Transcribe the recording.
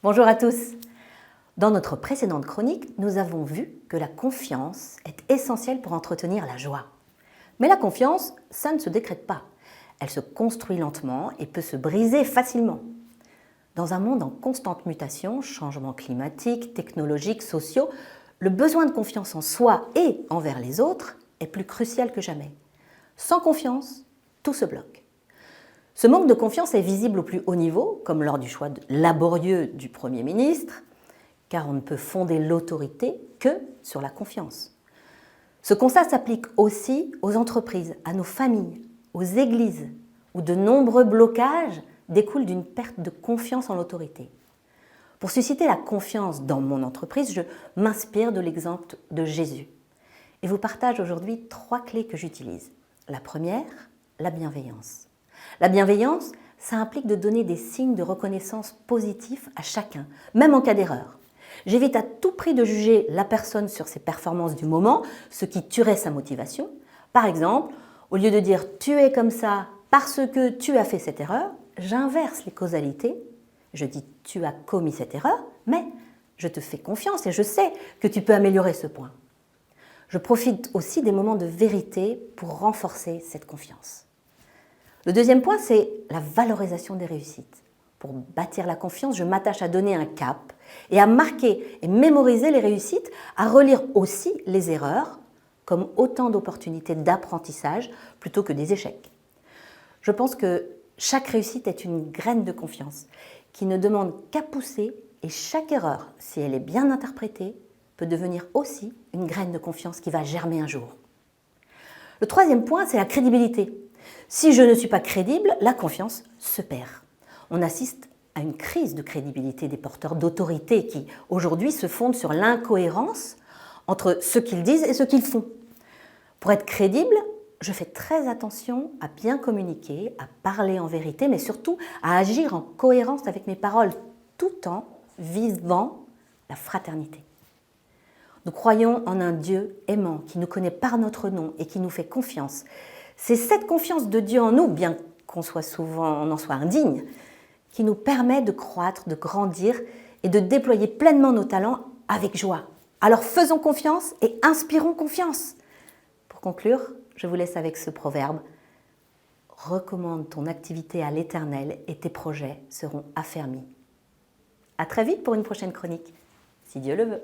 Bonjour à tous. Dans notre précédente chronique, nous avons vu que la confiance est essentielle pour entretenir la joie. Mais la confiance, ça ne se décrète pas. Elle se construit lentement et peut se briser facilement. Dans un monde en constante mutation, changements climatiques, technologiques, sociaux, le besoin de confiance en soi et envers les autres est plus crucial que jamais. Sans confiance, tout se bloque. Ce manque de confiance est visible au plus haut niveau, comme lors du choix laborieux du Premier ministre, car on ne peut fonder l'autorité que sur la confiance. Ce constat s'applique aussi aux entreprises, à nos familles, aux églises, où de nombreux blocages découlent d'une perte de confiance en l'autorité. Pour susciter la confiance dans mon entreprise, je m'inspire de l'exemple de Jésus et vous partage aujourd'hui 3 clés que j'utilise. La première, la bienveillance. La bienveillance, ça implique de donner des signes de reconnaissance positifs à chacun, même en cas d'erreur. J'évite à tout prix de juger la personne sur ses performances du moment, ce qui tuerait sa motivation. Par exemple, au lieu de dire « tu es comme ça parce que tu as fait cette erreur », j'inverse les causalités. Je dis « tu as commis cette erreur, mais je te fais confiance et je sais que tu peux améliorer ce point ». Je profite aussi des moments de vérité pour renforcer cette confiance. Le deuxième point, c'est la valorisation des réussites. Pour bâtir la confiance, je m'attache à donner un cap et à marquer et mémoriser les réussites, à relire aussi les erreurs comme autant d'opportunités d'apprentissage plutôt que des échecs. Je pense que chaque réussite est une graine de confiance qui ne demande qu'à pousser et chaque erreur, si elle est bien interprétée, peut devenir aussi une graine de confiance qui va germer un jour. Le troisième point, c'est la crédibilité. Si je ne suis pas crédible, la confiance se perd. On assiste à une crise de crédibilité des porteurs d'autorité qui, aujourd'hui, se fondent sur l'incohérence entre ce qu'ils disent et ce qu'ils font. Pour être crédible, je fais très attention à bien communiquer, à parler en vérité, mais surtout à agir en cohérence avec mes paroles, tout en vivant la fraternité. Nous croyons en un Dieu aimant qui nous connaît par notre nom et qui nous fait confiance. C'est cette confiance de Dieu en nous, bien qu'on en soit indigne, qui nous permet de croître, de grandir et de déployer pleinement nos talents avec joie. Alors faisons confiance et inspirons confiance. Pour conclure, je vous laisse avec ce proverbe. Recommande ton activité à l'Éternel et tes projets seront affermis. À très vite pour une prochaine chronique, si Dieu le veut.